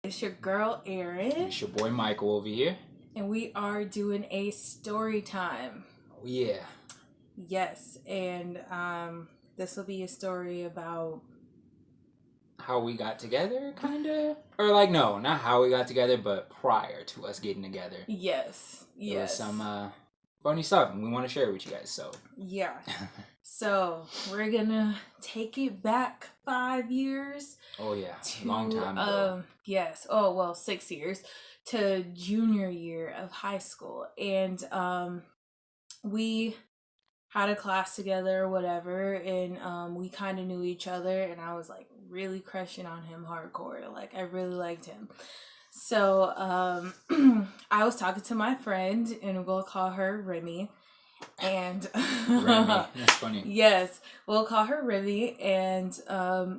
It's your girl, Erin. It's your boy, Michael, over here. And we are doing a story time. Oh, yeah. Yes, and this will be a story about... how we got together, kind of? Or, like, no, not how we got together, but prior to us getting together. Yes. There was some funny stuff, and we want to share it with you guys, so... Yeah. So, we're gonna take it back 5 years. Oh, yeah. Long time ago. Yes. Oh, well, 6 years. To junior year of high school. And we had a class together or whatever, and we kind of knew each other, and I was, like, really crushing on him hardcore. Like, I really liked him. So, I was talking to my friend, and we'll call her Remy. And Remy, that's funny. Yes, we'll call her Remy. And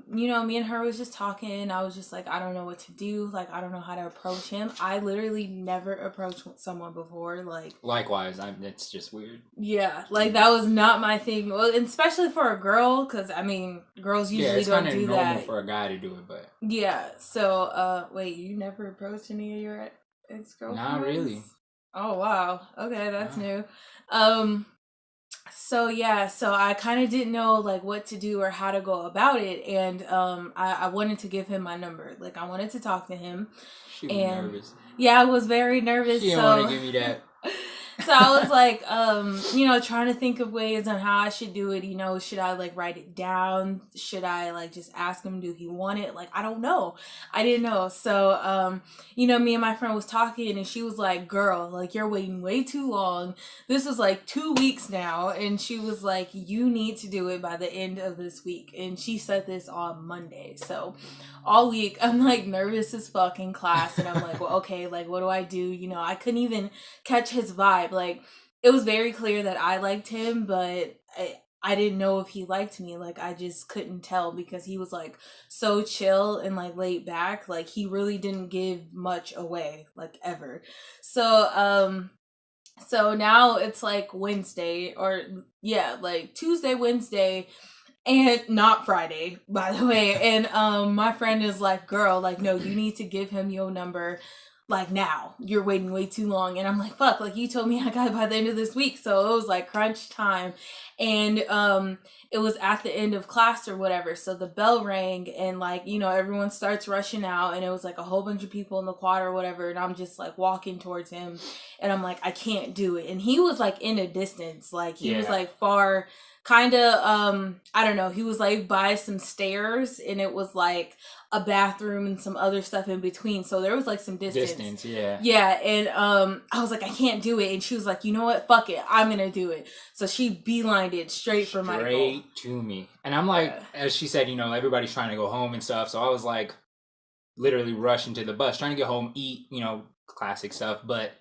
me and her was just talking. I was just like, I don't know what to do. Like, I don't know how to approach him. I literally never approached someone before. Like, likewise, it's just weird. Yeah, like that was not my thing. Well, especially for a girl, because I mean, girls usually don't do that. It's normal for a guy to do it, but yeah. So, wait, you never approached any of your ex-girlfriends? Not really. Oh wow. Okay, that's new. So I kind of didn't know like what to do or how to go about it, and I wanted to give him my number. Like, I wanted to talk to him. She was nervous. Yeah, I was very nervous. She didn't want to give me that. So I was like, trying to think of ways on how I should do it. Should I like write it down? Should I like just ask him, do he want it? Like, I don't know. I didn't know. So, me and my friend was talking, and she was like, girl, like, you're waiting way too long. This was like 2 weeks now. And she was like, you need to do it by the end of this week. And she said this on Monday. So all week I'm like nervous as fuck in class. And I'm like, well, okay, like, what do I do? I couldn't even catch his vibe. Like, it was very clear that I liked him, but I didn't know if he liked me. Like, I just couldn't tell because he was like so chill and like laid back. Like, he really didn't give much away, like, ever. So now it's like Wednesday, or like Tuesday, Wednesday, and not Friday, by the way. And my friend is like, girl, like, no, you need to give him your number. Like, now, you're waiting way too long. And I'm like, fuck, like, you told me I got it by the end of this week. So it was like crunch time. And it was at the end of class or whatever. So the bell rang, and like, everyone starts rushing out, and it was like a whole bunch of people in the quad or whatever. And I'm just like walking towards him, and I'm like, I can't do it. And he was like in a distance, like he was like far, kind of, I don't know, he was like by some stairs, and it was like a bathroom and some other stuff in between, so there was like some distance. And I was like, I can't do it. And she was like, you know what, fuck it, I'm gonna do it. So she beelined it straight for Michael, straight to me. And I'm like, as she said, everybody's trying to go home and stuff, so I was like literally rushing to the bus, trying to get home, eat, classic stuff. But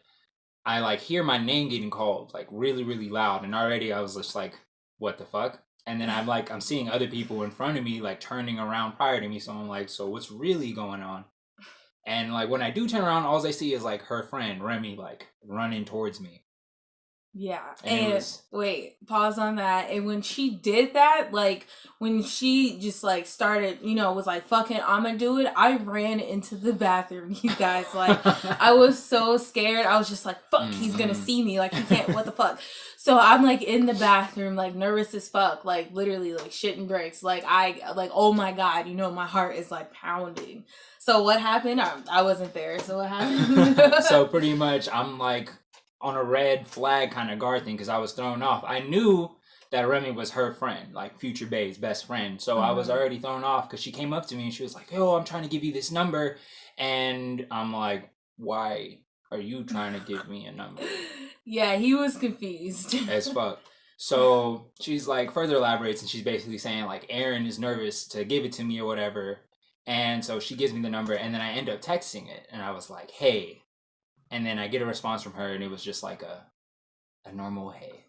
I like hear my name getting called like really, really loud, and already I was just like, what the fuck? And then I'm seeing other people in front of me, like, turning around prior to me. So I'm like, so what's really going on? And, like, when I do turn around, all I see is, like, her friend, Remy, like, running towards me. Yeah. And wait, pause on that. And when she did that, like, when she just, like, started, was like, fuck it, I'm gonna do it, I ran into the bathroom, you guys. Like, I was so scared. I was just like, fuck, he's gonna see me. Like, he can't, what the fuck? So I'm like in the bathroom, like nervous as fuck, like literally like shitting bricks. Like, oh my God, my heart is like pounding. So what happened? I wasn't there. So what happened? So pretty much I'm like on a red flag kind of guard thing because I was thrown off. I knew that Remy was her friend, like future bae's best friend. So I was already thrown off because she came up to me and she was like, yo, I'm trying to give you this number. And I'm like, why are you trying to give me a number? Yeah, he was confused as fuck. So she's like further elaborates, and she's basically saying like Erin is nervous to give it to me or whatever. And so she gives me the number, and then I end up texting it, and I was like, hey. And then I get a response from her, and it was just like a normal hey.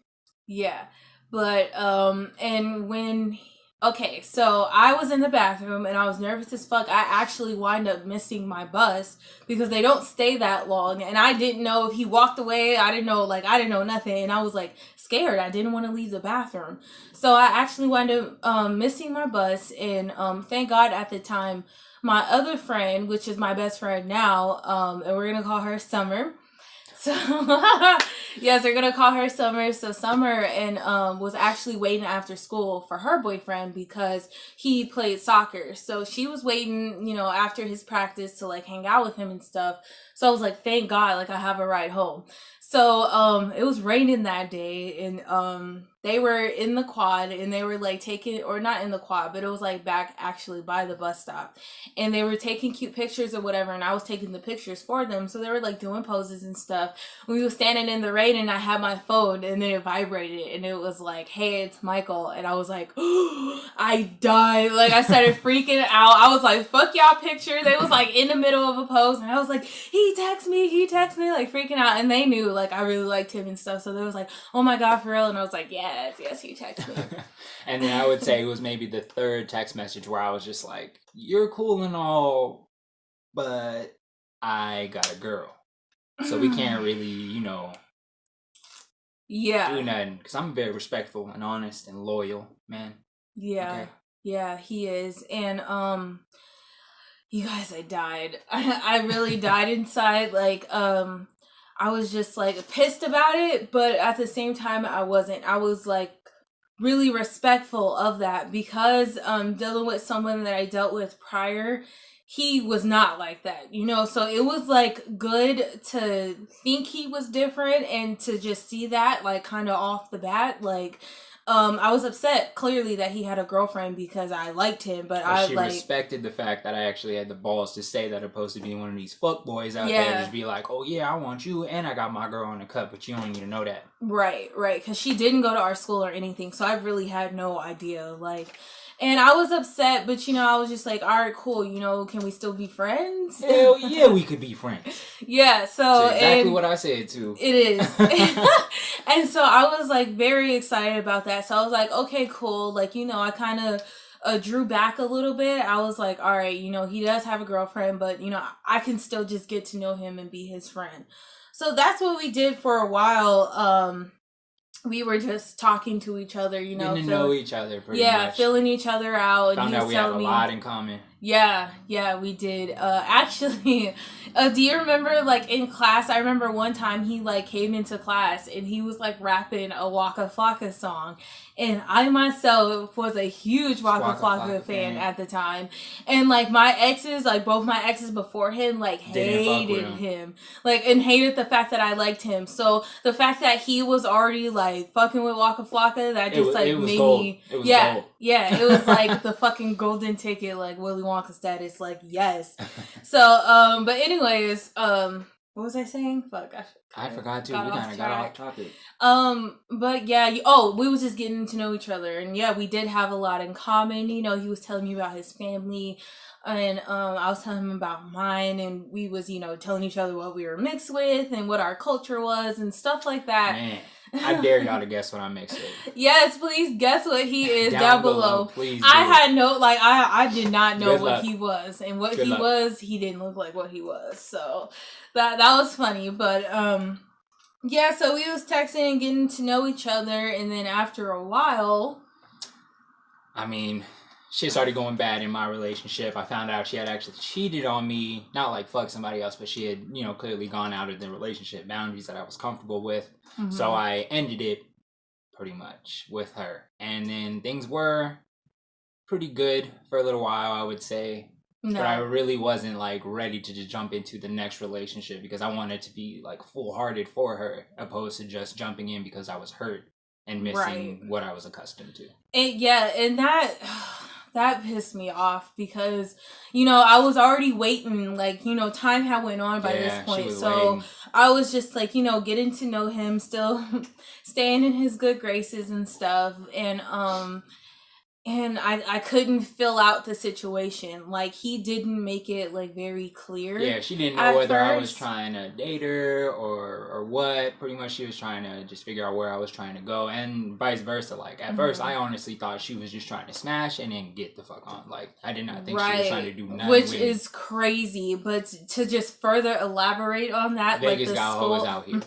Yeah. But and when okay, so I was in the bathroom and I was nervous as fuck. I actually wind up missing my bus because they don't stay that long, and I didn't know if he walked away. I didn't know nothing, and I was like scared. I didn't want to leave the bathroom. So I actually wound up missing my bus, and thank God at the time my other friend, which is my best friend now, and we're gonna call her Summer. So yes, they're gonna call her Summer. So Summer and was actually waiting after school for her boyfriend because he played soccer. So she was waiting, you know, after his practice to like hang out with him and stuff. So I was like, thank God, like I have a ride home. So it was raining that day, and they were in the quad, and they were like taking, or not in the quad, but it was like back actually by the bus stop, and they were taking cute pictures or whatever, and I was taking the pictures for them. So they were like doing poses and stuff. We were standing in the rain, and I had my phone, and then it vibrated, and it was like, hey, it's Michael. And I was like, oh, I died. Like I started freaking out. I was like, fuck y'all picture. They was like in the middle of a pose, and I was like, he texted me, like freaking out. And they knew like I really liked him and stuff, so they was like, oh my God, for real. And I was like, yes, he texted me. And then I would say it was maybe the third text message where I was just like, you're cool and all, but I got a girl, so we can't really, you know, do nothing, because I'm very respectful and honest and loyal, man. Yeah, he is. And you guys, I died. I really died inside. Like I was just like pissed about it, but at the same time I wasn't. I was like really respectful of that, because dealing with someone that I dealt with prior, he was not like that, you know. So it was like good to think he was different, and to just see that like kind of off the bat. Like I was upset clearly that he had a girlfriend because I liked him, but she respected the fact that I actually had the balls to say that, opposed to being one of these fuck boys out there just be like, oh yeah, I want you and I got my girl in the cup, but you don't need to know that. Right, because she didn't go to our school or anything, so I really had no idea. Like, and I was upset, but you know, I was just like, all right, cool, you know, can we still be friends? Hell yeah, we could be friends. Yeah, so exactly what I said too. It is. And so I was like very excited about that. So I was like, okay, cool. Like, you know, I kind of drew back a little bit. I was like, all right, you know, he does have a girlfriend, but you know, I can still just get to know him and be his friend. So that's what we did for a while. We were just talking to each other, you know. Getting to know each other pretty much. Yeah, filling each other out. Found out we have a lot in common. Yeah, we did. Actually, do you remember, like, in class, I remember one time he, like, came into class and he was, like, rapping a Waka Flocka song. And I myself was a huge Waka Flocka fan at the time. And, like, my exes, like, both my exes before him, like, hated him. Like, and hated the fact that I liked him. So, the fact that he was already, like, fucking with Waka Flocka, that just, like, made me... It was gold. Yeah, it was, like, the fucking golden ticket, like, Willy Wonka status, like, yes. So, but anyways, what was I saying? Fuck, I forgot too. We kind of got off topic. But yeah, we was just getting to know each other, and yeah, we did have a lot in common. You know, he was telling me about his family, and I was telling him about mine, and we was, you know, telling each other what we were mixed with and what our culture was and stuff like that. Man, I dare y'all to guess what I'm mixed with. Yes, please guess what he is down below. Please. I had no, like, I did not know what he was, and what he was, he didn't look like what he was. So that was funny, but yeah. So we was texting and getting to know each other, and then after a while, I mean, shit started going bad in my relationship. I found out she had actually cheated on me. Not like fuck somebody else, but she had, you know, clearly gone out of the relationship boundaries that I was comfortable with. Mm-hmm. So I ended it pretty much with her. And then things were pretty good for a little while, I would say. No. But I really wasn't like ready to just jump into the next relationship, because I wanted to be like full-hearted for her, opposed to just jumping in because I was hurt and missing what I was accustomed to. And that pissed me off, because, you know, I was already waiting, like, you know, time had went on by this point, so waiting. I was just like, you know, getting to know him, still staying in his good graces and stuff, and I couldn't fill out the situation. Like, he didn't make it, like, very clear. Yeah, she didn't know whether I was trying to date her or what. Pretty much she was trying to just figure out where I was trying to go, and vice versa. Like, at first, I honestly thought she was just trying to smash and then get the fuck on. Like, I did not think she was trying to do nothing. Which is crazy, but to just further elaborate on that, Vegas like, the got school... hoes out here.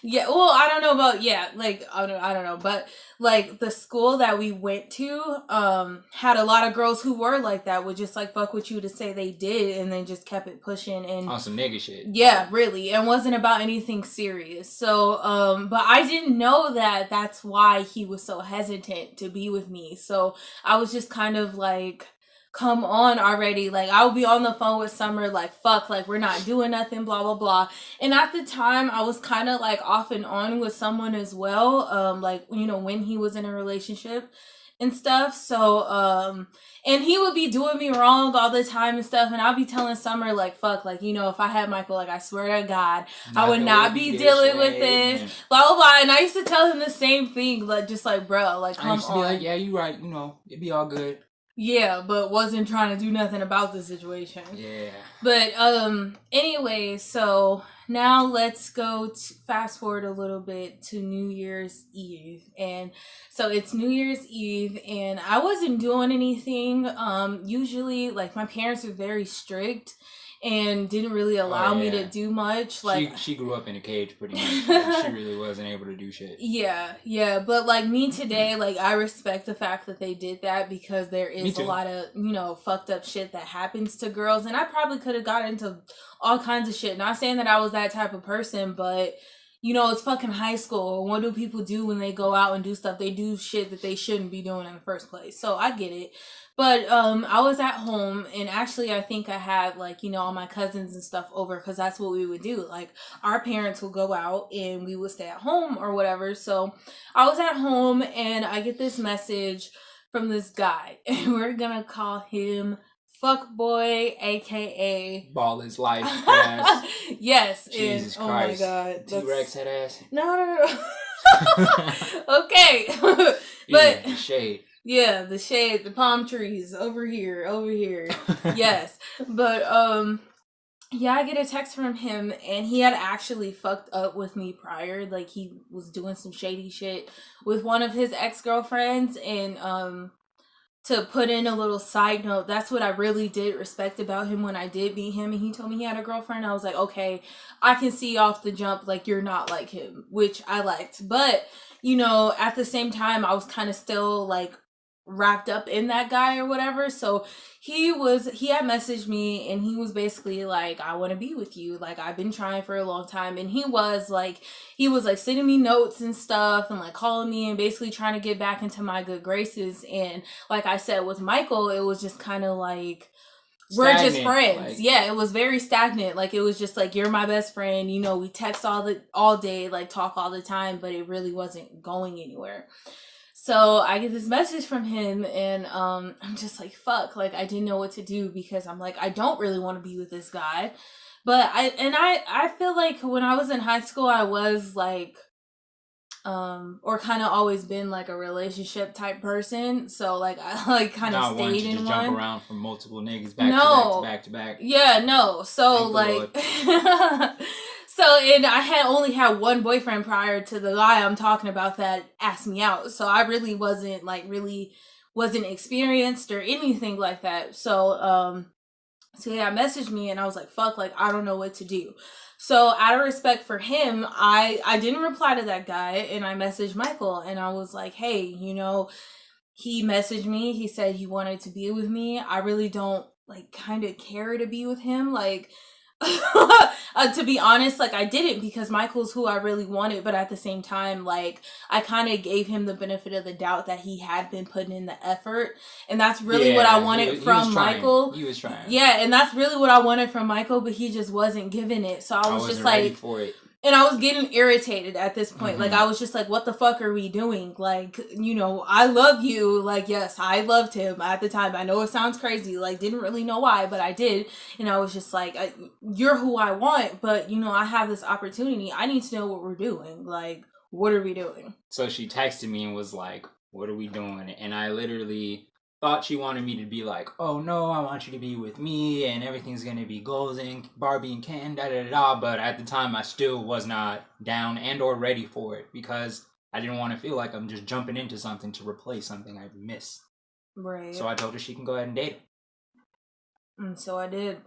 Yeah, well, I don't know about... Yeah, like, I don't know, but... Like, the school that we went to, too, had a lot of girls who were like that, would just like fuck with you to say they did and then just kept it pushing and on some nigga shit. Yeah, really. And wasn't about anything serious. So, but I didn't know that that's why he was so hesitant to be with me. So I was just kind of like, come on already. Like, I would be on the phone with Summer, like, fuck, like, we're not doing nothing, blah, blah, blah. And at the time, I was kind of, like, off and on with someone as well. Like, you know, when he was in a relationship and stuff. So, and he would be doing me wrong all the time and stuff. And I'll be telling Summer, like, fuck, like, you know, if I had Michael, like, I swear to God, I would not be dealing with this, blah, blah, blah. And I used to tell him the same thing, like, just like, bro, like, come on. I used to be like, yeah, you right, you know, it'd be all good. Yeah, but wasn't trying to do nothing about the situation. Yeah. But anyway, so now let's go fast forward a little bit to New Year's Eve. And so it's New Year's Eve and I wasn't doing anything. Usually like my parents are very strict and didn't really allow me to do much. Like she grew up in a cage pretty much. Like, she really wasn't able to do shit. Yeah. But like me today, like I respect the fact that they did that because there is a lot of, you know, fucked up shit that happens to girls. And I probably could have got into all kinds of shit. Not saying that I was that type of person, but you know, it's fucking high school. What do people do when they go out and do stuff? They do shit that they shouldn't be doing in the first place. So I get it. But I was at home and actually I think I had like, you know, all my cousins and stuff over because that's what we would do. Like our parents would go out and we would stay at home or whatever. So I was at home and I get this message from this guy and we're going to call him Fuckboy, aka Ball is life ass. Yes. Jesus and, Christ. Oh my God. T-Rex head ass. No. Okay. But the shade. Yeah, the shade, the palm trees over here. Yes. But yeah, I get a text from him and he had actually fucked up with me prior. Like he was doing some shady shit with one of his ex-girlfriends and to put in a little side note, that's what I really did respect about him when I did meet him and he told me he had a girlfriend. I was like, okay, I can see off the jump, like, you're not like him, which I liked. But, you know, at the same time, I was kind of still, like, wrapped up in that guy or whatever. So he had messaged me and he was basically like, I want to be with you. Like, I've been trying for a long time. And he was like sending me notes and stuff and like calling me and basically trying to get back into my good graces. And like I said, with Michael, it was just kind of like, we're just friends. Like, yeah, it was very stagnant. Like, it was just like, you're my best friend. You know, we text all day, like talk all the time, but it really wasn't going anywhere. So I get this message from him and I'm just like, fuck, like I didn't know what to do because I'm like, I don't really want to be with this guy. But I feel like when I was in high school, I was like, or kind of always been like a relationship type person. So like I like kind of stayed in one. Jump around from multiple niggas back to back. Yeah, no. So like so, and I had only had one boyfriend prior to the guy I'm talking about that asked me out. So I really wasn't experienced or anything like that. So yeah, messaged me and I was like, fuck, like, I don't know what to do. So out of respect for him, I didn't reply to that guy and I messaged Michael and I was like, hey, you know, he messaged me. He said he wanted to be with me. I really don't like kind of care to be with him. Like, to be honest, like I didn't because Michael's who I really wanted, but at the same time, like I kind of gave him the benefit of the doubt that he had been putting in the effort, and that's really what I wanted from Michael. He was trying. Yeah, and that's really what I wanted from Michael, but he just wasn't giving it. So I was just like, ready for it. And I was getting irritated at this point. Mm-hmm. Like, I was just like, what the fuck are we doing? Like, you know, I love you. Like, yes, I loved him at the time. I know it sounds crazy. Like, didn't really know why, but I did. And I was just like, you're who I want. But, you know, I have this opportunity. I need to know what we're doing. Like, what are we doing? So she texted me and was like, what are we doing? And I literally thought she wanted me to be like, oh no, I want you to be with me and everything's gonna be golden, Barbie and Ken, da-da-da-da. But at the time I still was not down and or ready for it because I didn't want to feel like I'm just jumping into something to replace something I missed. Right. So I told her she can go ahead and date him. And so I did.